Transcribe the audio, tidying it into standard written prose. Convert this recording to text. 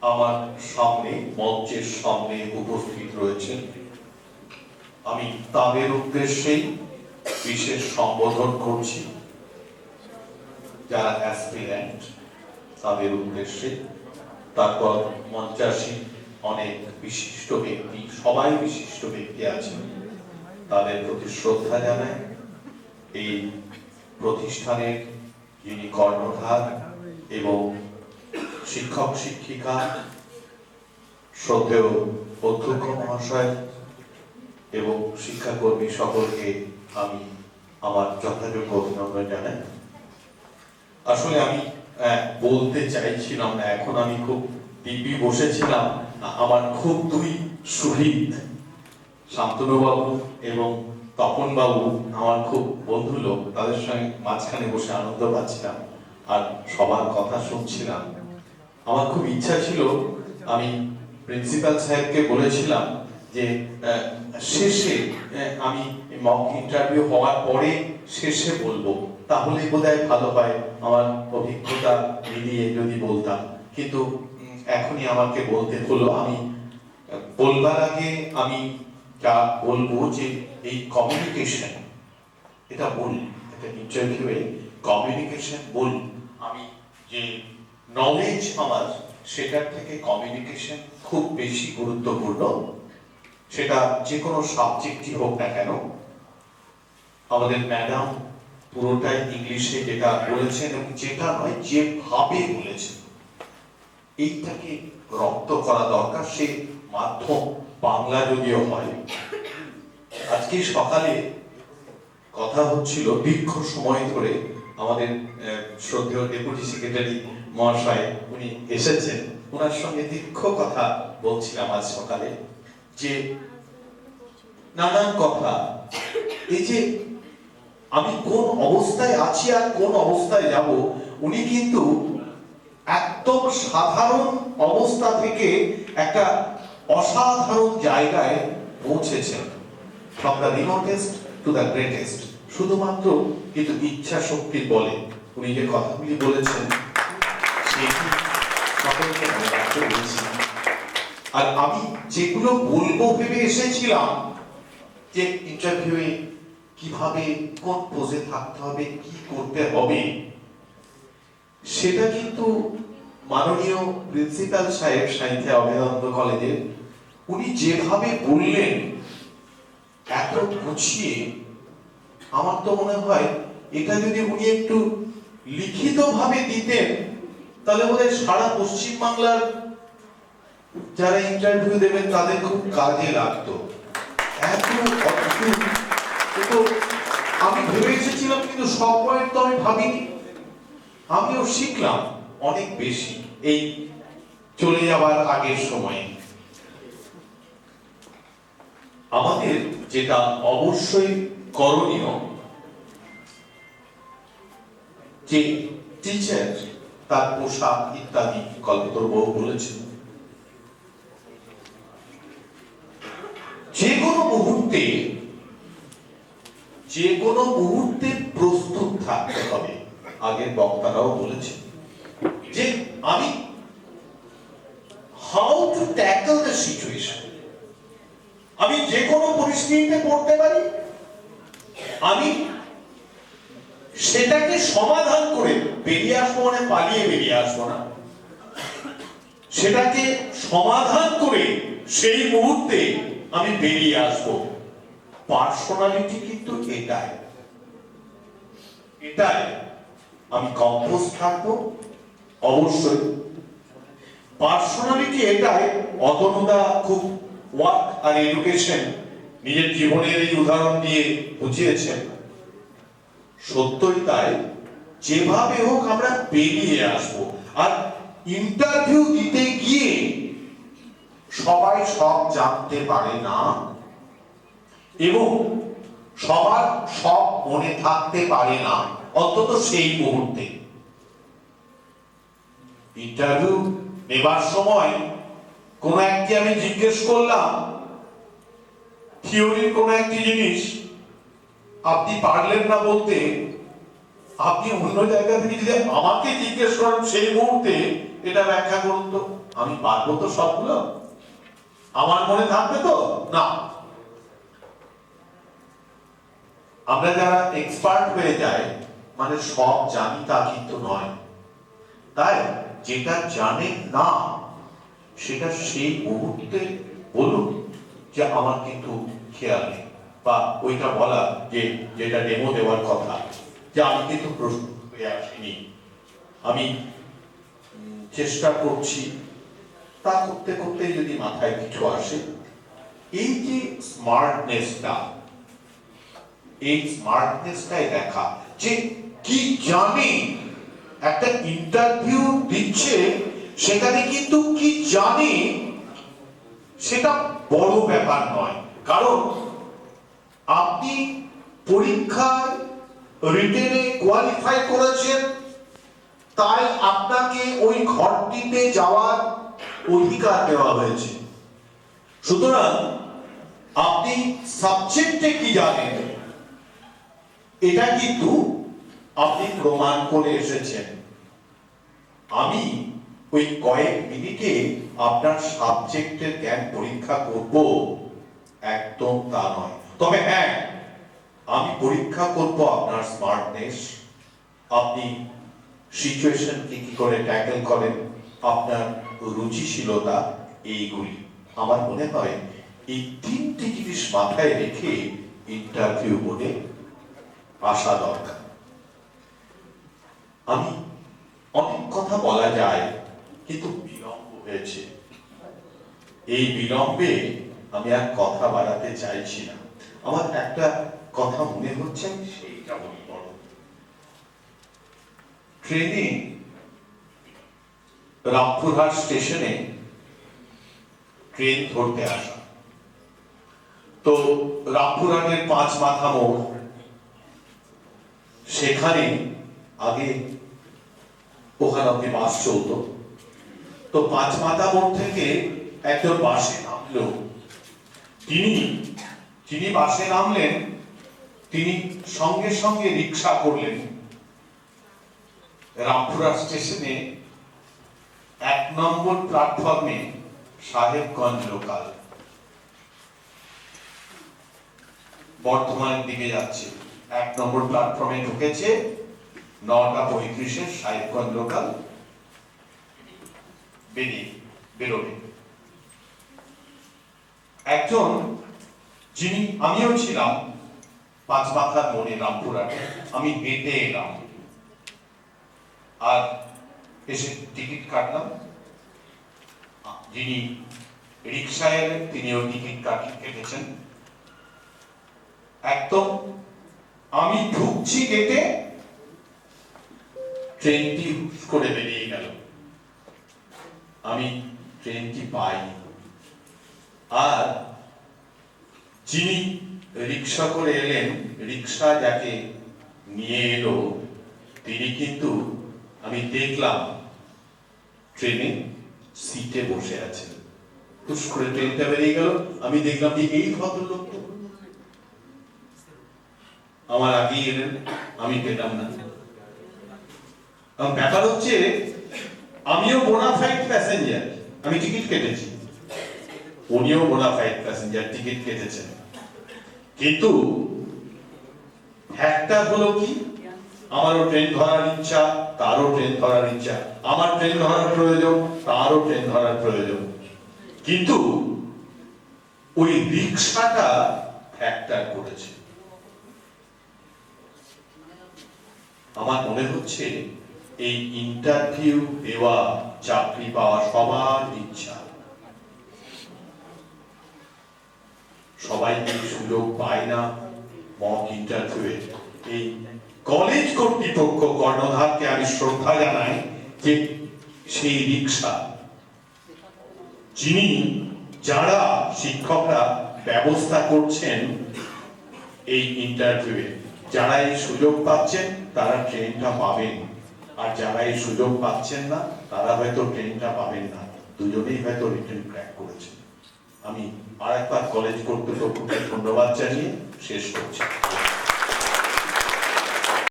আমার সামনে মঞ্চের সামনে উপস্থিত রয়েছেন, আমি তাদের উদ্দেশ্যেই বিশেষ সম্বোধন করছি। যারা অ্যাসপিরেন্ট তাদের উদ্দেশ্যে, তারপর মঞ্চাসীন অনেক বিশিষ্ট ব্যক্তি, সবাই বিশিষ্ট ব্যক্তি আছেন, তাদের প্রতি শ্রদ্ধা জানাই। এই প্রতিষ্ঠানের যিনি কর্ণধার এবং শিক্ষক শিক্ষিকা, শ্রদ্ধেয় অধ্যক্ষ মহাশয় এবং শিক্ষাকর্মী সকলকে আমি আমার যথাযোগ্য অভিনন্দন জানাই। আসলে আমি বলতে চাইছিলাম না, এখন আমি খুব দিব্যি বসেছিলাম। আমার খুব দুই শহীদ, শান্তনুবাবু এবং তপনবাবু আমার খুব বন্ধু লোক, তাদের সঙ্গে মাঝখানে বসে আনন্দ পাচ্ছিলাম আর সবার কথা শুনছিলাম। আমার খুব ইচ্ছা ছিল, আমি প্রিন্সিপাল সাহেবকে বলেছিলাম যে শেষে আমি মক ইন্টারভিউ হওয়ার পরে শেষে বলবো, তাহলে বোধহয় ভালো হয়, আমার অভিজ্ঞতা মিলিয়ে যদি বলতাম। কিন্তু এখনই আমাকে বলতে হলো। আমি বলবার আগে আমি যা বলবো যে এই কমিউনিকেশন, এটা বল, এটা ইন্টারভিউয়ে কমিউনিকেশন বল। আমি যে নলেজ আমার, সেটার থেকে কমিউনিকেশন খুব বেশি গুরুত্বপূর্ণ। সেটা যে কোনো সাবজেক্টই হোক না কেন। আমাদের ম্যাডাম পুরোটাই ইংলিশে যেটা বলেছেন, এবং যেটা নয় যেভাবে বলেছেন, এইটাকে রপ্ত করা দরকার। সে মাধ্যম বাংলা যদিও হয়। আজকে সকালে কথা হচ্ছিল, দীর্ঘ সময় ধরে আমাদের শ্রদ্ধেয় ডেপুটি সেক্রেটারি মহাশয় উনি এসেছেন, ওনার সঙ্গে দীর্ঘ কথা বলছিলাম আজ সকালে, যে নানান কথা, এই যে আমি কোন অবস্থায় আছি আর কোন অবস্থায় যাব, উনি কিন্তু একদম সাধারণ অবস্থা থেকে একটা অসাধারণ জায়গায় পৌঁছেছেন। From the remotest to the greatest, শুধুমাত্র কিন্তু ইচ্ছা শক্তির বলে উনি যে কথাগুলি বলেছেন, সেটি সকলকে মনে রাখতে বলেছি। আর আমি যেগুলো বলবো ভেবে এসেছিলাম, যে ইন্টারভিউয়ে কিভাবে কোন পোজে থাকতে হবে, কি করতে হবে, সেটা কিন্তু মাননীয় প্রিন্সিপাল সাহেব সাহিত্যে অভেদানন্দ কলেজের, উনি যেভাবে বললেন এত গুছিয়ে, আমার তো মনে হয় এটা যদি উনি একটু লিখিত ভাবে দিতেন, তাহলে বোধহয় সারা পশ্চিম বাংলার যারা ইন্টারভিউ দেবেন তাদের খুব কাজে লাগতো। এত অদ্ভুত, কিন্তু আমি ভেবে এসেছিলাম, কিন্তু সব পয়েন্ট তো আমি ভাবিনি। আমিও শিখলাম অনেক বেশি এই চলে যাওয়ার আগের সময়ে। আমাদের যেটা অবশ্যই করণীয়, যে টিচার তার পোশাক ইত্যাদি কল্পতরু বহু বলেছেন, যে কোনো মুহূর্তে প্রস্তুত থাকতে হবে। আগের বক্তারাও বলেছেন যে আমি how to tackle the situation, আমি যে কোনো পরিস্থিতিতে পড়তে পারি, আমি সেটাকে সমাধান করে বেরিয়ে আসবো, মানে পালিয়ে বেরিয়ে আসবো না, সেটাকে সমাধান করে সেই মুহূর্তে আমি বেরিয়ে আসবো। পার্সোনালিটি কিন্তু এটাই আমি কম্পোজ থাকবো অবশ্যই। পার্সোনালিটি এটাই। অতনুদা খুব ওয়ার্ক আর এডুকেশন নিজের জীবনের এই উদাহরণ দিয়ে বুঝিয়েছেন, সত্যই তাই। যেভাবে হোক আমরা বেরিয়ে আসবো। আর ইন্টারভিউ দিতে গিয়ে সবাই সব জানতে পারে না, এবং সবার সব মনে থাকতে পারে না, অন্তত সেই মুহূর্তে। ইন্টারভিউ নেবার সময় কোন একটি আমি জিজ্ঞেস করলাম, থিওরির কোন একটি জিনিস আপনি পারলেন না বলতে, আপনি অন্য জায়গা থেকে যদি আমাকে জিজ্ঞেস করেন সেই মুহূর্তে এটা ব্যাখ্যা করুন তো, আমি পারবো তো সবগুলো? আমার মনে থাকবে তো? না। আমরা যারা এক্সপার্ট হয়ে যায় মানে সব জানি তা কিন্তু নয়। তাই যেটা জানেন না সেটা সেই মুহূর্তে বলুন যে আমার কিন্তু খেয়াল নেই, বা ওইটা বলা যে যেটা ডেমো দেওয়ার কথা যে আমি কিন্তু প্রস্তুত হয়ে আসিনি, আমি চেষ্টা করছি, তা করতে করতে যদি মাথায় কিছু আসে, এই যে স্মার্টনেসটা, এই স্মার্টনেসটাই দেখা যে কি জানে, একটা ইন্টারভিউ দিচ্ছে সেখানে কিন্তু কি জানে সেটা বড় ব্যাপার নয়। কারণ আপনি পরীক্ষায় রিটেনে কোয়ালিফাই করেছেন, তাই আপনাকে ওই ঘরটিতে যাওয়ার অধিকার দেওয়া হয়েছে। সুতরাং আপনি সাবজেক্টে কি জানেন এটা কিন্তু আপনি প্রমাণ করে এসেছেন। আমি ওই কয়েক মিনিটে আপনার সাবজেক্টের জ্ঞান পরীক্ষা করব একদম তা নয়। তবে হ্যাঁ, আমি পরীক্ষা করব আপনার স্মার্টনেস, আপনি সিচুয়েশন কি করে ট্যাকেল করেন, আপনার রুচিশীলতা, এইগুলি। আমার মনে হয় এই তিনটি জিনিস মাথায় রেখে ইন্টারভিউ বোর্ডে আসা দরকার। আমি অনেক কথা বলা যায় কিন্তু বিলম্ব হয়েছে, এই বিলম্বে আমি আর কথা বাড়াতে চাইছি না। আমার একটা কথা মনে হচ্ছে সেইটা বলি। বড় ট্রেনে রামপুরহাট স্টেশনে ট্রেন ধরতে আসা, তো রামপুরহাটের 5 মাথা মোড়, সেখানে আগে ওখানে অব্দি বাস চলতো। তো 5 মাথা মোড় থেকে একজন বাসে নামলো, তিনি বাসে নামলেন, তিনি সঙ্গে সঙ্গে রিক্সা করলেন রামপুরহাট স্টেশনে 1 নম্বর প্ল্যাটফর্মে সাহেবগঞ্জ লোকাল বর্ধমানের দিকে যাচ্ছে, 1 নম্বর প্ল্যাটফর্মে ঢুকেছে, 9:35 সাহেবগঞ্জ লোকাল বেরোবে। একজন, যিনি, আমিও ছিলাম 5 মাথার মোড়ে রামপুরহাটে, আমি হেঁটে এলাম আর এসে টিকিট কাটলাম। যিনি রিক্সায় এলেন তিনিও টিকিট কেটেছেন। একদম আমি ঢুকছি গেটে, ট্রেনটি হুশ করে বেরিয়ে গেল, আমি ট্রেনটি পাইনি। আর যিনি রিক্সা করে এলেন, রিক্সা যাকে নিয়ে এলো, তিনি কিন্তু আমি দেখলাম ট্রেনে সিটে বসে আছেন। হুশ করে ট্রেনটা বেরিয়ে গেল, আমি দেখলাম যে এই ভদ্রলোক তো আমার আগেই এলেন, আমি পেলাম না। ব্যাপার হচ্ছে আমিও বোনাফাইড প্যাসেঞ্জার, আমি টিকিট কেটেছি, উনিও বোনাফাইড প্যাসেঞ্জার, টিকিট কেটেছেন, কিন্তু একটা হলো কি, আমারও ট্রেন ধরার ইচ্ছা, তারও ট্রেন ধরার ইচ্ছা, আমার ট্রেন ধরার প্রয়োজন, তারও ট্রেন ধরার প্রয়োজন, কিন্তু ওই রিক্সাটা ফ্যাক্টর করেছে। আমার মনে হচ্ছে এই ইন্টারভিউ দেওয়া, চাকরি পাওয়া সবার ইচ্ছা, সবাই এই সুযোগ পায় না মক ইন্টারভিউয়ে। এই কলেজ কর্তৃপক্ষ, কর্ণধারকে আমি শ্রদ্ধা জানাই যে সেই রিক্সা, যারা শিক্ষকরা ব্যবস্থা করছেন এই ইন্টারভিউয়ে, যারা এই সুযোগ পাচ্ছেন তারা ট্রেনটা পাবেন, আর যারা এই সুযোগ পাচ্ছেন না তারা হয়তো ট্রেনটা পাবেন না, দুজনেই হয়তো রিটেন ক্র্যাক করেছেন। আমি আরেকবার কলেজ কর্তৃপক্ষকে ধন্যবাদ জানিয়ে শেষ করছি।